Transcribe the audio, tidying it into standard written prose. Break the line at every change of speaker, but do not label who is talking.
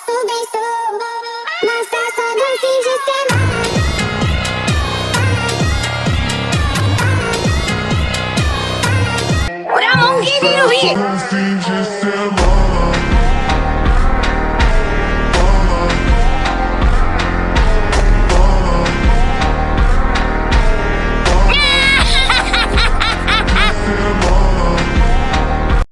faço bem sou na festa do fim de semana. Pra mão que vira o